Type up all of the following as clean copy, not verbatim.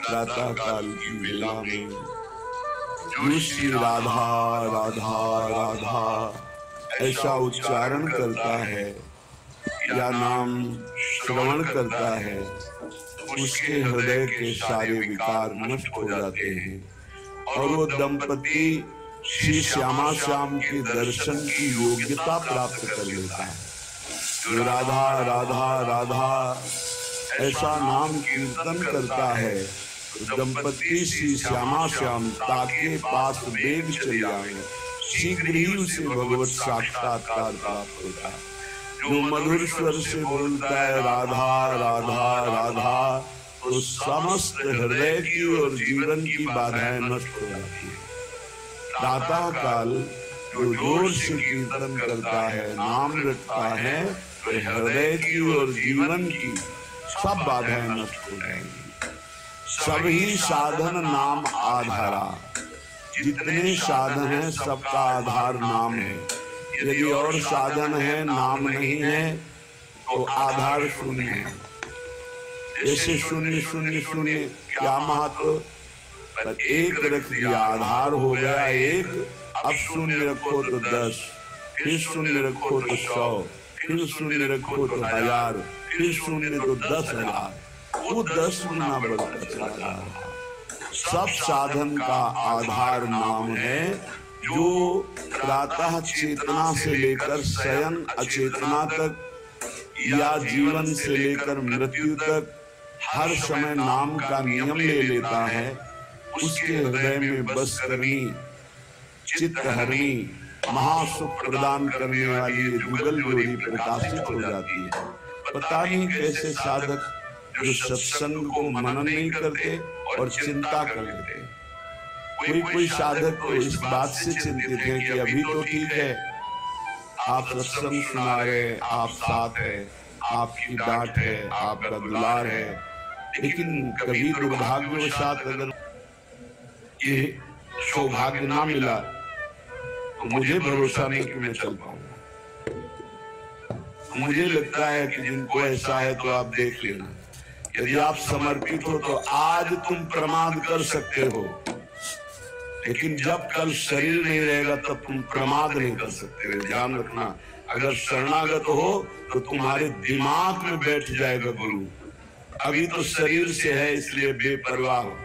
प्रातः काल की वेला में जो श्री राधा राधा राधा ऐसा उच्चारण करता है या नाम श्रवण करता है, उसके हृदय के सारे विकार नष्ट हो जाते हैं और वो दंपति श्री श्यामा श्याम के दर्शन की योग्यता प्राप्त कर लेता है। जो राधा राधा राधा ऐसा नाम कीर्तन करता है, तो दंपति श्री श्यामा श्याम ताके पास वेग चले आए, शीघ्र ही उसे भगवत साक्षात्कार प्राप्त होता है। जो मधुर स्वर से बोलता है राधा राधा राधा, तो समस्त हृदय की और जीवन की बाधाएं नष्ट हो जाती है। प्रातः काल जो जोर से कीर्तन करता है, नाम रटता है, तो हृदय की और जीवन की सब बाधाएं नष्ट हो जाएंगी। सभी साधन नाम आधारा, जितने साधन है सबका आधार नाम है। यदि और साधन है नाम नहीं है तो आधार शून्य है। जैसे शून्य शून्य शून्य क्या महत्व, पर एक रख दिया आधार हो गया एक। अब शून्य रखो तो 10, फिर शून्य रखो तो 100, फिर शून्य रखो तो 1000, फिर शून्य तो 10,000, वो 10 गुना बढ़ता चला जा रहा। सब साधन का आधार नाम है, जो प्रातः चेतना से लेकर शयन अचेतना तक या जीवन से लेकर मृत्यु तक हर समय नाम का नियम ले लेता है। उसके हृदय में बस करनी, चित्त हरणी, महासुख प्रदान करने वाली जुगल जोड़ी प्रकाशित हो जाती है। पता नहीं कैसे साधक जो सत्संग को मनन नहीं करते और चिंता कर लेते। कोई साधक तो इस बात से चिंतित है कि अभी तो ठीक है, आप सत्संग सुना रहे, आप साथ है, आपकी डांट है, आपका दुलार है, लेकिन कभी दुर्भाग्यवशात अगर ये सौभाग्य ना मिला तो मुझे भरोसा नहीं कि मैं चल पाऊंगा। मुझे लगता है कि जिनको ऐसा है तो आप देख लेना, यदि आप समर्पित हो तो आज तुम प्रमाद कर सकते हो, लेकिन जब कल शरीर नहीं रहेगा तब तुम प्रमाद नहीं कर सकते। ध्यान रखना, अगर शरणागत हो तो तुम्हारे दिमाग में बैठ जाएगा गुरु। अभी तो शरीर से है इसलिए बेपरवाह हो,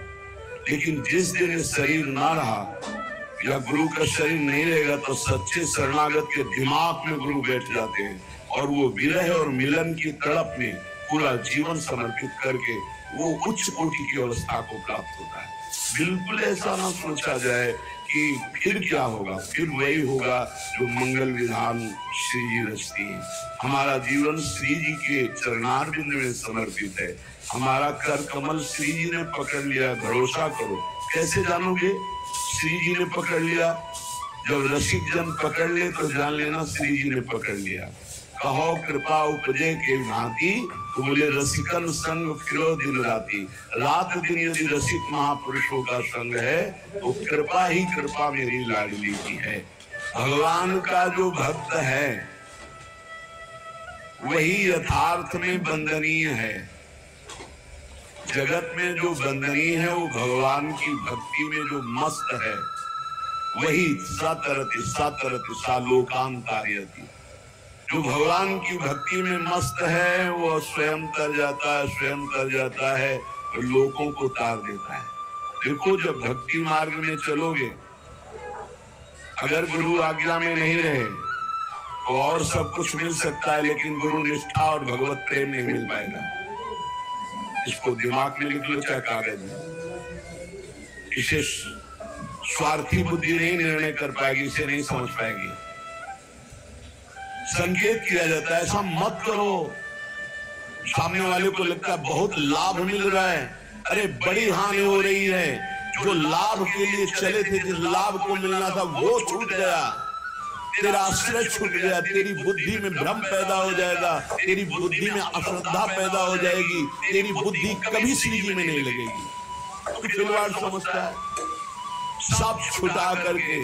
लेकिन जिस दिन शरीर ना रहा या गुरु का शरीर नहीं रहेगा तो सच्चे शरणागत के दिमाग में गुरु बैठ जाते हैं और वो विरह और मिलन की तड़प में पूरा जीवन समर्पित करके वो उच्च कोटि की अवस्था को प्राप्त होता है। बिल्कुल ऐसा ना सोचा जाए कि फिर क्या होगा, फिर वही होगा जो मंगल विधान श्री जी रचती है। हमारा जीवन श्री जी के चरणारविंद में समर्पित है। हमारा कर कमल श्री जी ने पकड़ लिया, भरोसा करो। कैसे जानोगे श्री जी ने पकड़ लिया? जब रसिक जन पकड़ ले तो जान लेना श्री जी ने पकड़ लिया। कहो कृपा उपजे के भांति, तो बोले रसिकन संग फिरो दिन राती। रात दिन यदि रसिक महापुरुषों का संग है तो कृपा ही कृपा मेरी लाडली की है। भगवान का जो भक्त है वही यथार्थ में वंदनीय है। जगत में जो वंदनीय है वो भगवान की भक्ति में जो मस्त है वही सतरति सतरति सालोकांतार्यति। जो भगवान की भक्ति में मस्त है वो स्वयं तर जाता है, स्वयं तर जाता है और लोगों को तार देता है। देखो जब भक्ति मार्ग में चलोगे, अगर गुरु आज्ञा में नहीं रहे तो और सब कुछ मिल सकता है, लेकिन गुरु निष्ठा और भगवत प्रेम नहीं मिल पाएगा। इसको दिमाग में लिख लो चाहे कागज में। इसे स्वार्थी बुद्धि नहीं निर्णय कर पाएगी, इसे नहीं समझ पाएगी। संकेत किया जाता है ऐसा मत करो। सामने वाले को लगता है बहुत लाभ मिल रहा है, अरे बड़ी हानि हो रही है। जो लाभ के लिए चले थे, जिस लाभ को मिलना था वो छूट गया, तेरा आश्रय छूट गया, तेरी बुद्धि में भ्रम पैदा हो जाएगा, तेरी बुद्धि में अश्रद्धा पैदा हो जाएगी, तेरी बुद्धि कभी श्री जी में नहीं लगेगी। तो खिलवाड़ समझता है, सब छुटा करके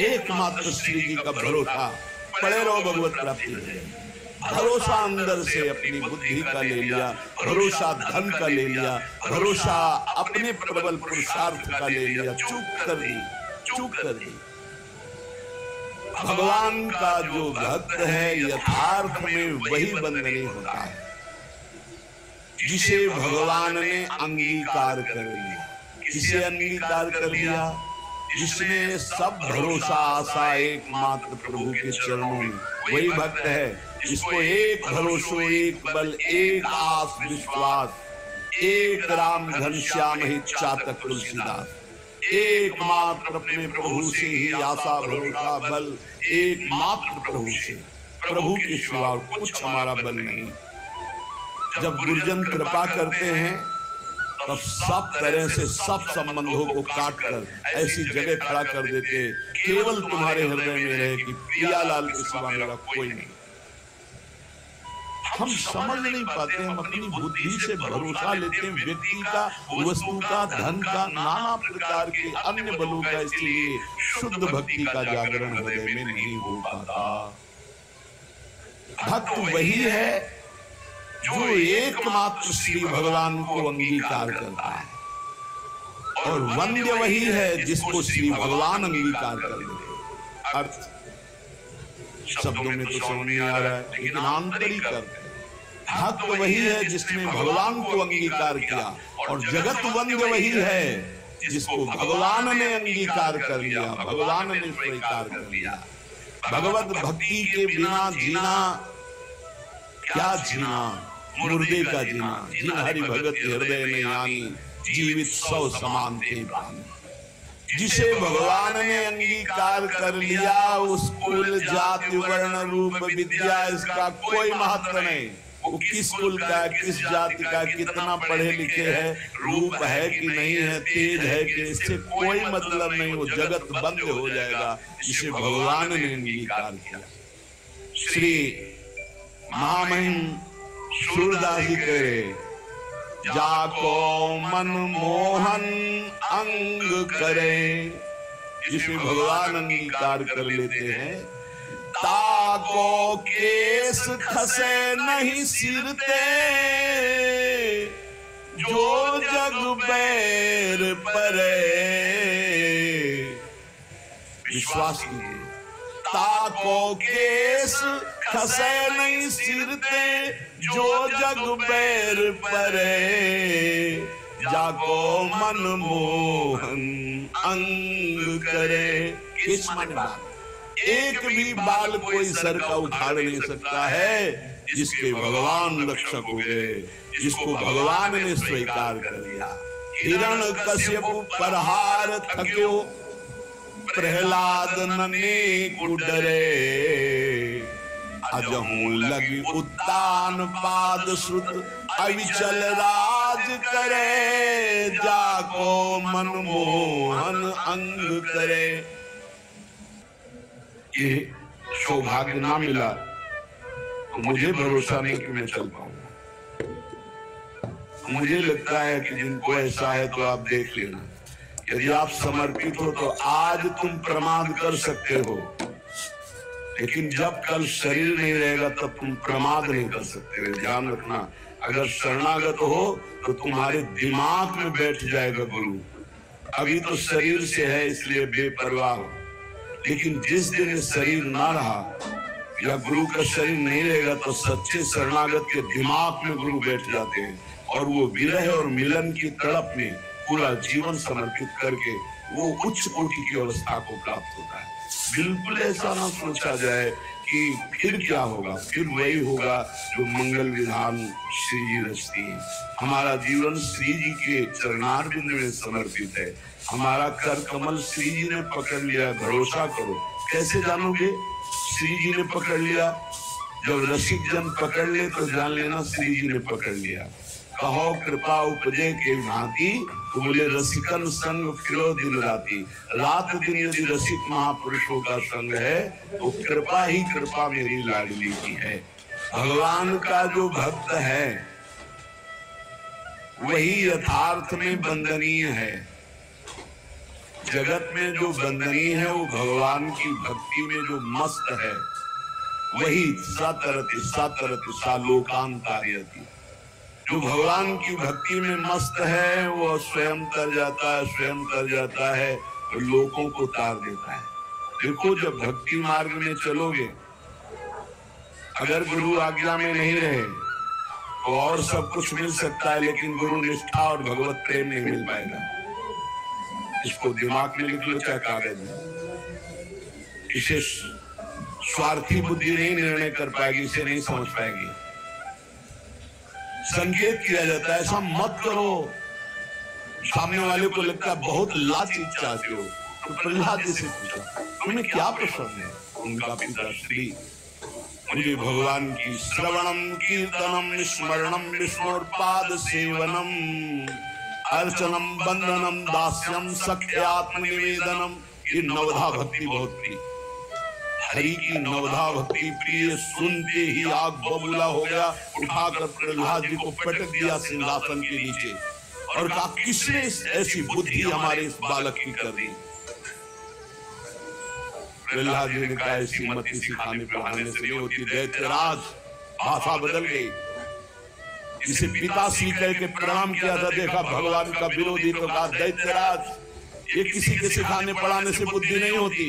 एकमात्र श्री जी का भरोसा, पड़े रहो भगवत प्राप्ति। भरोसा अंदर से अपनी बुद्धि का ले लिया, भरोसा धन का ले लिया, भरोसा अपने प्रबल पुरुषार्थ का ले लिया, चूक कर दी, चूक कर दी। भगवान का जो भक्त है यथार्थ में वही बंधनी होता है, जिसे भगवान ने अंगीकार कर लिया। किसे अंगीकार कर लिया? जिसने सब भरोसा आशा एकमात्र प्रभु के चरणों में, वही भक्त है जिसको एक भरोसो, एक बल, एक आस विश्वास, एक राम घनश्याम ही चातक तुलसीदास। एकमात्र अपने प्रभु से ही आशा भरोसा बल, एकमात्र प्रभु से, प्रभु के सिवा कुछ हमारा बल नहीं। जब गुरुजन कृपा करते हैं तब सब तरह से सब संबंधों को काट कर ऐसी जगह खड़ा कर देते, केवल तुम्हारे हृदय में रहे कि प्रियालाल के सिवा मेरा कोई नहीं। हम समझ नहीं पाते, हम अपनी बुद्धि से भरोसा लेते हैं व्यक्ति का, वस्तु का, धन का, नाना प्रकार के अन्य बलों का, इसलिए शुद्ध भक्ति का जागरण हृदय में नहीं हो पाता। भक्त वही है जो एकमात्र श्री भगवान को अंगीकार करता है, और वंद्य वही है जिसको श्री भगवान अंगीकार कर देते। अर्थ शब्दों में तो समझ नहीं आ रहा है, लेकिन आंतरिक अर्थ भक्त वही है जिसने भगवान को अंगीकार किया, और जगत वंद्य वही है जिसको भगवान ने अंगीकार कर लिया, भगवान ने स्वीकार कर लिया। भगवत भक्ति के बिना जीना क्या जीना, मुर्दे का जीना। जिन हरि भगत हृदय में यानी जीवित सौ समान थे प्राणी। जिसे भगवान ने अंगीकार कर लिया, उस कुल जाति वर्ण रूप विद्या इसका कोई महत्व नहीं। वो किस कुल का, किस जाति का, कितना पढ़े लिखे है, रूप है कि नहीं है, तेज है कि, इससे कोई मतलब नहीं। वो जगत बंद हो जाएगा जिसे भगवान ने अंगीकार किया। श्री महामहिम सूरदास जी करे, जाको मन मोहन अंग करे। जिसे भगवान अंगीकार कर लेते हैं, ताको केस खसे नहीं सिरते, जो जग बैर परे। विश्वास कीजिए, ताको केस खसे नहीं सिरते, जो जग बैर परे। जाको मन मोहन अंग करे। किस मन बात? एक भी बाल कोई सर का उखाड़ नहीं सकता है जिसके भगवान रक्षक हो गए, जिसको भगवान ने स्वीकार कर लिया। हिरण कश्यप परहार थक्यो, प्रहलाद नने कुडरे। अजहू लगी उत्तान पाद श्रुत, अविचल राज करे। जाको मन मोहन अंग करे। ये सौभाग्य ना मिला तो मुझे भरोसा नहीं कि मैं चल पाऊंगा। मुझे लगता है कि जिनको ऐसा है तो आप देख लेना, यदि आप समर्पित हो तो आज तुम प्रमाद कर सकते हो, लेकिन जब कल शरीर नहीं रहेगा तब तुम प्रमाद नहीं कर सकते। ध्यान रखना, अगर शरणागत हो तो तुम्हारे दिमाग में बैठ जाएगा गुरु। अभी तो शरीर से है इसलिए बेपरवाह हो, लेकिन जिस दिन शरीर ना रहा या गुरु का शरीर नहीं रहेगा तो सच्चे शरणागत के दिमाग में गुरु बैठ जाते हैं, और वो विरह और मिलन की तड़प में पूरा जीवन समर्पित करके वो उच्च कोटि की अवस्था को प्राप्त होता है। बिल्कुल ऐसा ना सोचा जाए कि फिर क्या होगा, फिर वही होगा जो मंगल विधान श्री जी रचती है। हमारा जीवन श्री जी के चरणारविंद में समर्पित है। हमारा कर कमल श्री जी ने पकड़ लिया। भरोसा करो, कैसे जानोगे? श्री जी ने पकड़ लिया। जब रसिक जन पकड़ ले तो जान लेना श्री जी ने पकड़ लिया। कहो कृपा उपजे के भांति, तो बोले रसिकन संग फिरो दिन राती। रात दिन यदि रसिक महापुरुषों का संग है तो कृपा ही कृपा मेरी लाडली की है। भगवान का जो भक्त है वही यथार्थ में बंदनीय है। जगत में जो बंदनीय है वो भगवान की भक्ति में जो मस्त है, वही सतरति सतरति सालोकांतार्यति। जो भगवान की भक्ति में मस्त है वो स्वयं तर जाता है, स्वयं तर जाता है और लोगों को तार देता है। देखो जब भक्ति मार्ग में चलोगे, अगर गुरु आज्ञा में नहीं रहे तो और सब कुछ मिल सकता है, लेकिन गुरु निष्ठा और भगवत प्रेम नहीं मिल पाएगा। इसको दिमाग में लिख लो चाहे कागज में। इसे स्वार्थी बुद्धि नहीं निर्णय कर पाएगी, इसे नहीं समझ पाएगी। संकेत किया जाता है ऐसा मत करो। सामने वाले को लगता है बहुत लाच चाहते हो, तो प्रहलाद जी से पूछा तुम्हें क्या पसंद है? उनका पिता श्री मुझे भगवान की श्रवणम कीर्तनम स्मरणम विष्णुपाद सेवनम अर्चनम बंदनम दास्यम सख्यात्म निवेदनम, ये नवधा भक्ति बहुत प्रिय। हरि की नवधा भक्ति प्रिय सुनते ही आग बबूला हो गया। उठाकर प्रहलाद जी को पटक दिया सिंहासन के नीचे और कहा किसने ऐसी बुद्धि हमारे इस बालक की कर दी? प्रहलाद जी ने कहा ऐसी मति सिखाने पढ़ाने से नहीं होती दैत्यराज। भाषा बदल गई। इसे पिता श्री कह के प्रणाम किया था, देखा भगवान का विरोधी तो कहा दैत्यराज ये किसी के सिखाने पढ़ाने से बुद्धि नहीं होती,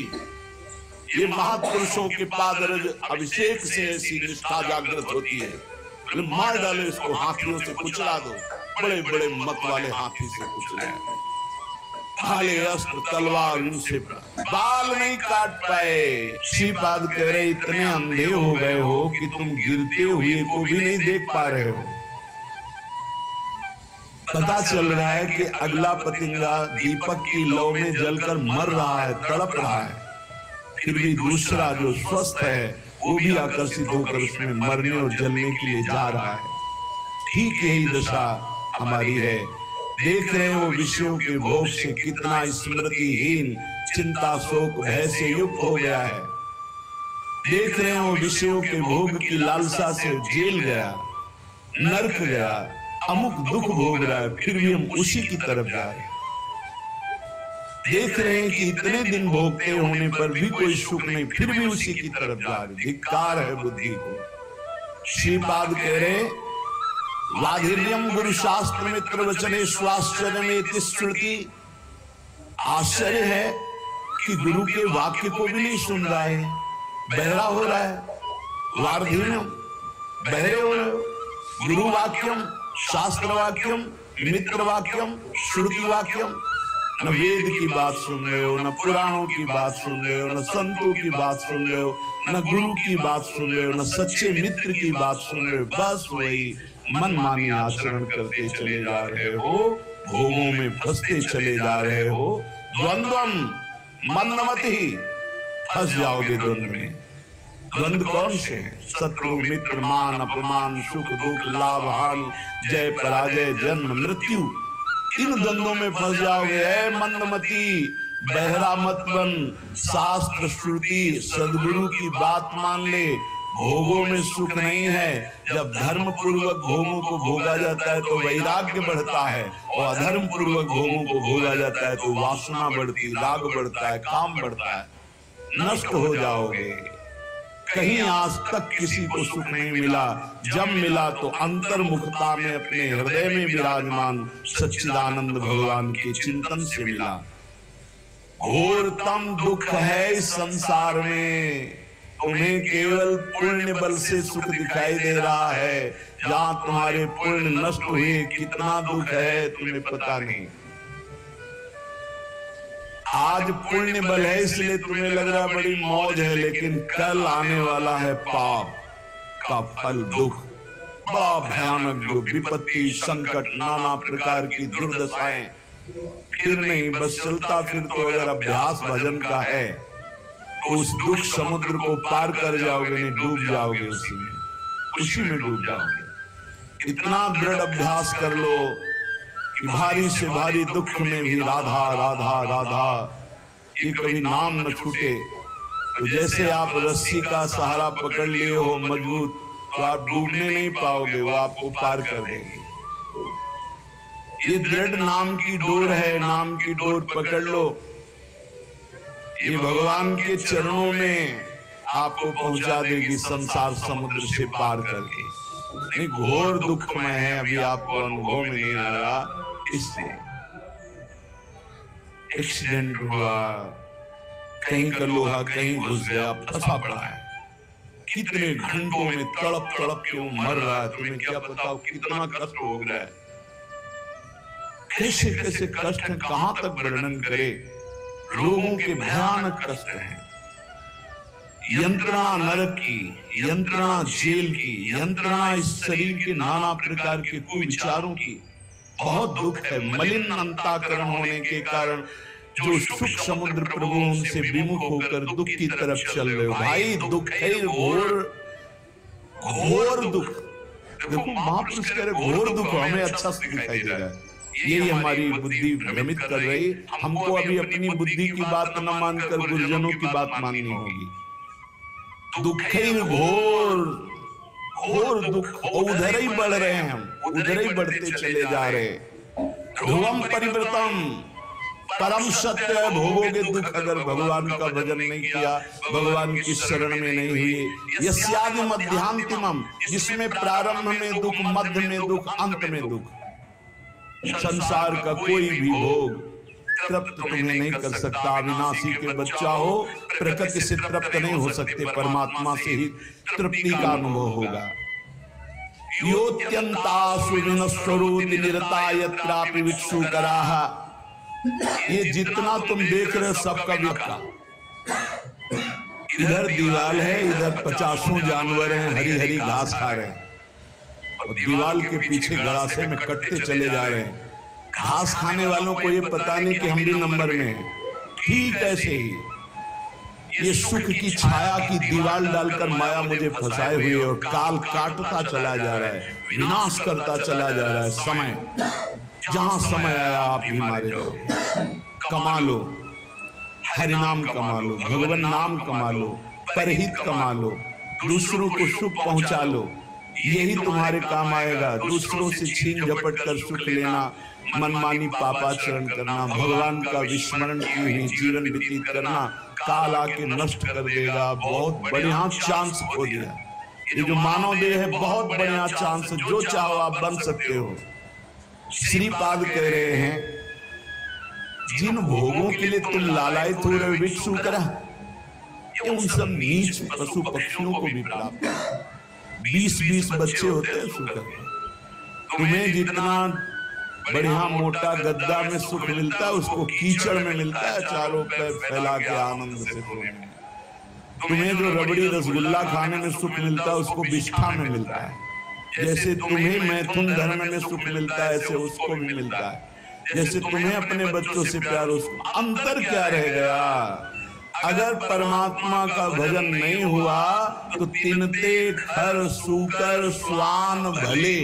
ये महापुरुषों के पादरज अभिषेक से ऐसी निष्ठा जागृत होती है। मार डालो इसको, हाथियों से कुचला दो। बड़े बड़े मत वाले हाथी से कुचलाया, भाले अस्त्र तलवार उनसे बाल नहीं काट पाए। श्रीपाद कह रहे इतने अंधे हो गए हो कि तुम गिरते हुए को भी नहीं देख पा रहे हो। पता चल रहा है कि अगला पतिंगा दीपक की लौ में जलकर मर रहा है, तड़प रहा है, फिर भी दूसरा जो स्वस्थ है वो भी आकर्षित होकर उसमें मरने और जलने के लिए जा रहा है। ठीक यही दशा हमारी है। देख रहे हो विषयों के भोग से कितना स्मृतिहीन चिंता शोक भय से युक्त हो गया है। देख रहे हो विषयों के भोग की लालसा से जेल गया, नरक गया, अमुक दुख भोग रहा है, फिर भी हम उसी की तरफ जा रहे हैं। देख रहे हैं कि इतने दिन भोगते होने पर भी कोई सुख नहीं, फिर भी उसी की तरफ जा रहे। धिक्कार है बुद्धि को। श्रीपाद कह रहे वाधिर्यम गुरु शास्त्र मित्र वचने स्वाश्चर्य में श्रुति। आश्चर्य है कि गुरु के वाक्य को भी नहीं सुन रहा है, बहरा हो रहा है। वाधिर्यम बहरे हो रहे हो। गुरु वाक्यम शास्त्र वाक्यम मित्र वाक्यम श्रुति वाक्यम। न वेद की बात सुन रहे हो, न पुराणों की बात सुन रहे हो, न संतों की बात सुन रहे हो, न गुरु की बात सुन रहे हो, न सच्चे मित्र की बात सुन रहे हो। बस वही मनमानी आचरण करते चले जा रहे हो, भोगों में फंसते चले जा रहे हो। द्वंद्वम मंदमति, फंस जाओगे द्वंद्व में। द्वंद्व कौन से हैं? शत्रु मित्र मान अपमान सुख दुख लाभ हानि जय पराजय जन्म मृत्यु। इन द्वंद्वों में फंस जाओगे। है मंदमती, बहरा मत बन। शास्त्र श्रुति सदगुरु की बात मान ले। भोगों में सुख नहीं है। जब धर्म पूर्वक भोगों को भोगा जाता है तो वैराग्य बढ़ता है, और अधर्म पूर्वक भोगों को भोगा जाता है तो वासना बढ़ती, राग बढ़ता है, काम बढ़ता है। नष्ट हो जाओगे। कहीं आज तक किसी को सुख नहीं मिला, जब मिला तो अंतर्मुखता में अपने हृदय में विराजमान सच्चिदानंद भगवान के चिंतन से मिला। घोरतम दुख है इस संसार में, तुम्हें केवल पुण्य बल से सुख दिखाई दे रहा है। जहां तुम्हारे पुण्य नष्ट हुए कितना दुख है तुम्हें पता नहीं। आज पुण्य बल है इसलिए तुम्हें लग रहा बड़ी मौज है, लेकिन कल आने वाला है पाप का फल दुख। बड़ा भयानक जो विपत्ति संकट नाना प्रकार की दुर्दशाएं। फिर नहीं बस चलता फिर तो अगर अभ्यास भजन का है तो उस दुख समुद्र को पार कर जाओगे, नहीं डूब जाओगे उसी में डूब जाओगे। इतना दृढ़ अभ्यास कर लो कि भारी से भारी दुख में भी राधा राधा राधा ये कभी नाम न छूटे। तो जैसे आप रस्सी का सहारा पकड़ लिए हो मजबूत, तो आप डूबने नहीं पाओगे, वो आपको पार कर देंगे। ये दृढ़ नाम की डोर है, नाम की डोर पकड़ लो। ये भगवान के चरणों में आपको पहुंचा देगी संसार समुद्र से पार करके। नहीं, घोर दुख में है, अभी आपको अनुभव में नहीं आ रहा। इसलिए एक्सीडेंट हुआ, कहीं का लोहा कहीं घुस गया, फंसा पड़ा है, कितने घंटों में तड़प तड़प के वो मर रहा है, तुम्हें क्या पता कितना कष्ट हो रहा है, कैसे कैसे कष्ट है, कहां तक वर्णन करे। लोगों के भयानक कष्ट हैं, यंत्रणा नरक की, यंत्रणा जेल की, यंत्रणा इस शरीर के नाना प्रकार के कुविचारों की। बहुत दुख है, मलिन अंतःकरण होने के कारण जो सुख समुद्र प्रभु उनसे विमुख होकर दुख की तरफ चल रहे हो। भाई दुख है, घोर घोर दुख। देखो महापुरुष कह रहे घोर दुख हमें अच्छा दिखाई दे रहा है, यही हमारी बुद्धि भ्रमित कर रही। हमको अभी अपनी बुद्धि की बात न मानकर गुरुजनों की बात माननी होगी। दुख घोर घोर दुख, उधर ही बढ़ रहे हैं हम, उधर ही बढ़ते चले जा रहे। ध्रुवम परिवर्तन परम सत्य है, भोगोगे दुख अगर भगवान का भजन नहीं किया, भगवान की शरण में नहीं हुए। यस्यादि मध्यांतिमम, जिसमें प्रारंभ में दुख, मध्य में दुख, अंत में दुख। संसार का कोई भी भोग तृप्त तुम्हें नहीं कर सकता। अविनाशी के बच्चा हो, प्रकृति से तृप्त नहीं हो सकते, परमात्मा से ही तृप्ति का अनुभव होगा। योत्यंतासु विनश्वरोति निरता यत्रापि विक्षुकराः। ये जितना तुम देख रहे हो सबका विका। इधर दीवाल है, इधर 50 जानवर हैं, हरी हरी घास खा रहे हैं, और दीवाल के पीछे गड़ासे में कटते चले जा रहे हैं। घास खाने वालों को ये पता नहीं कि हम भी नंबर में हैं। ठीक ऐसे ही ये सुख की छाया की दीवार डालकर माया मुझे फंसाए हुए और काल काटता चला जा रहा है, विनाश करता चला जा रहा है। समय जहां समय आया आप ही मारे रहो। कमा लो, हरिनाम कमा लो, भगवान नाम कमा लो, परहित कमा लो, दूसरों को सुख पहुंचा लो, यही तुम्हारे काम आएगा। दूसरों से छीन झपट कर सुख लेना, मनमानी पापाचरण करना, भगवान का विस्मरण किए हुए जीवन व्यतीत करना, काल आके नष्ट कर देगा। बहुत बढ़िया चांस खो दिया। ये जो मानव देह है बहुत बढ़िया चांस है, जो चाहो आप बन सकते हो। श्रीपाद कह रहे हैं जिन भोगों के लिए तुम लालायित हो रहे हो विक्षुकरा, उन सब नीच पशु पक्षियों को भी प्राप्त है। 20-20 बच्चे होते हैं शुकर। तुम्हें जितना बढ़िया मोटा गद्दा में सुख मिलता है उसको कीचड़ में मिलता है, चारों पैर फैला के आनंद से सोने में। तुम्हें जो रबड़ी रसगुल्ला खाने में सुख मिलता है उसको विष्ठा में मिलता है। जैसे तुम्हें मैथुन धर्म में सुख मिलता है ऐसे उसको भी मिलता है। जैसे तुम्हें अपने बच्चों से प्यार, उसको अंतर क्या रह गया? अगर परमात्मा का भजन नहीं हुआ तो तिनते खर सूकर स्वान भले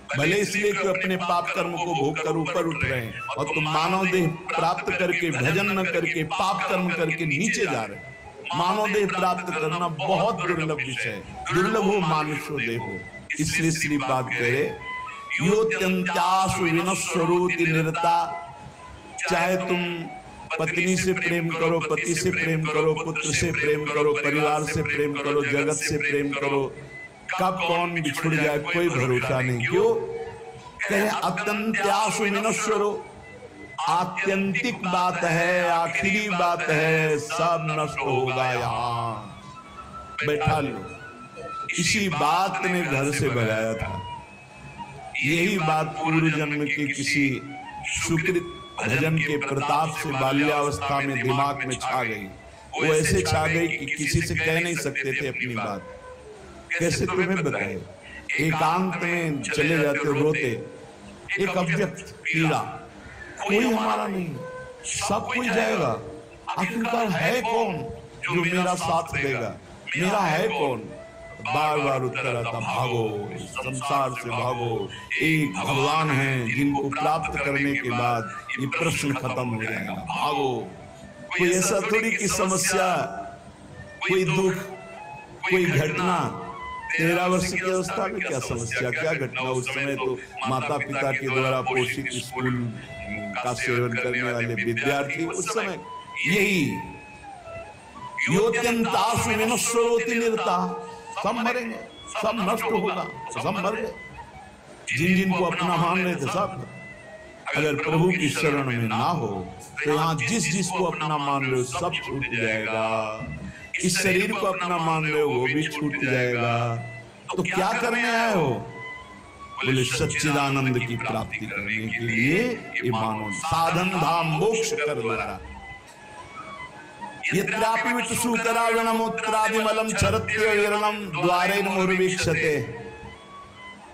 भले, इसलिए कि अपने पाप कर्म को भोग कर ऊपर उठ रहे हैं, और तुम मानव देह प्राप्त करके भजन न करके पाप कर्म करके नीचे जा रहे हैं। मानव देह प्राप्त करना बहुत दुर्लभ विषय है, दुर्लभ हो मानुष्य देह हो। इसलिए श्रीपाद कह रहे योत्यंत्यासु विनश्वरोति निरता। चाहे तुम पत्नी से प्रेम करो, पति से प्रेम करो, पुत्र से प्रेम करो, परिवार से प्रेम करो, जगत से प्रेम करो, कब कौन बिछुड़ जाए कोई भरोसा नहीं। क्यों कहे अत्यंत्यासु विनश्वरो, आत्यंतिक बात है, आखिरी बात है, सब नष्ट होगा। यहाँ बैठा लो, इसी बात ने घर से भगाया था। यही बात पूर्व जन्म के किसी सुकृत भजन के प्रताप से बाल्यावस्था में दिमाग में छा गई। वो ऐसे छा गई कि किसी से कह नहीं सकते थे अपनी बात। कैसे तुम्हें बताए? एकांत में चले जाते रोते, एक अव्यक्त पीड़ा, कोई हमारा नहीं, सब कोई जाएगा। आखिरकार है कौन जो मेरा साथ देगा? मेरा है कौन? बार बार उत्तर आता, भागो संसार से भागो। एक भगवान है जिनको प्राप्त करने के बाद ये प्रश्न खत्म हो जाएगा। भागो। कोई ऐसा थोड़ी की समस्या, कोई दुख, कोई घटना। 13 वर्ष की अवस्था में क्या समस्या, क्या घटना? उस समय तो माता पिता के द्वारा पोषित स्कूल का सेवन करने वाले विद्यार्थी, उस समय यही योत्यंतासु विनश्वरोति निरता, सब मरेंगे, सब नष्ट होगा, सब मर गए। जिन जिनको अपना मान रहे थे सब, अगर प्रभु की शरण में ना हो तो यहाँ जिस जिसको अपना मान रहे हो सब छूट जाएगा। इस शरीर को अपना मान रहे हो वो भी छूट जाएगा। तो क्या करने आए हो? बोले सच्चिदानंद की प्राप्ति करने के लिए ये मानो साधन धाम मोक्ष कर द्वारा। यत्रापि विटुसूकरागणमूत्रादिमलं छरत्य विरलं द्वारैर्मुहुर्वीक्षते।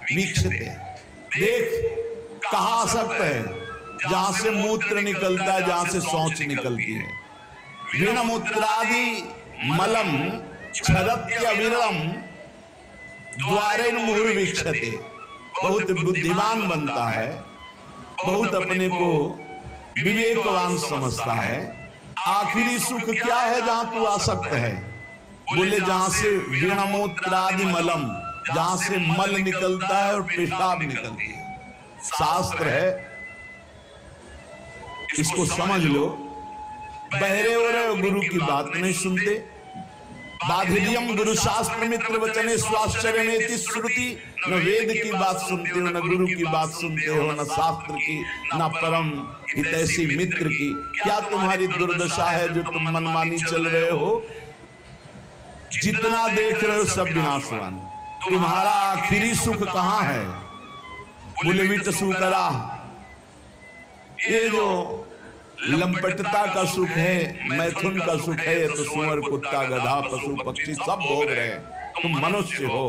वीक्षते, देख कहाँ आसक्त है? जहां से मूत्र निकलता है, जहां से शौच निकलती है। वीणमूत्रादि मलम छरत्य विरलम द्वारैर्मुहुर्वीक्षते। बहुत बुद्धिमान बनता है, बहुत अपने को विवेकवान समझता है। आखिरी सुख क्या है जहां तू आसक्त है? बोले जहां से वीणमूत्रादि मलम, जहां से मल निकलता है और पेशाब निकलती है। शास्त्र है, इसको समझ लो। बहरे हो रहे हो, गुरु की बात नहीं सुनते। बाधिर्यम गुरु शास्त्र मित्र वचने स्वाश्चर्यमेति श्रुति। न वेद की बात सुनते हो, न गुरु की बात सुनते हो, न शास्त्र की, न परम हितैषी मित्र की। क्या तुम्हारी दुर्दशा है जो तुम मनमानी चल रहे हो? जितना देख रहे हो सब विनाशवान। तुम्हारा आखिरी सुख कहाँ है? बोले विटसूकरा, ये जो लंपटता का सुख है, मैथुन का सुख है, तो सुअर कुत्ता गधा पशु पक्षी सब भोग रहे हैं। तुम मनुष्य हो,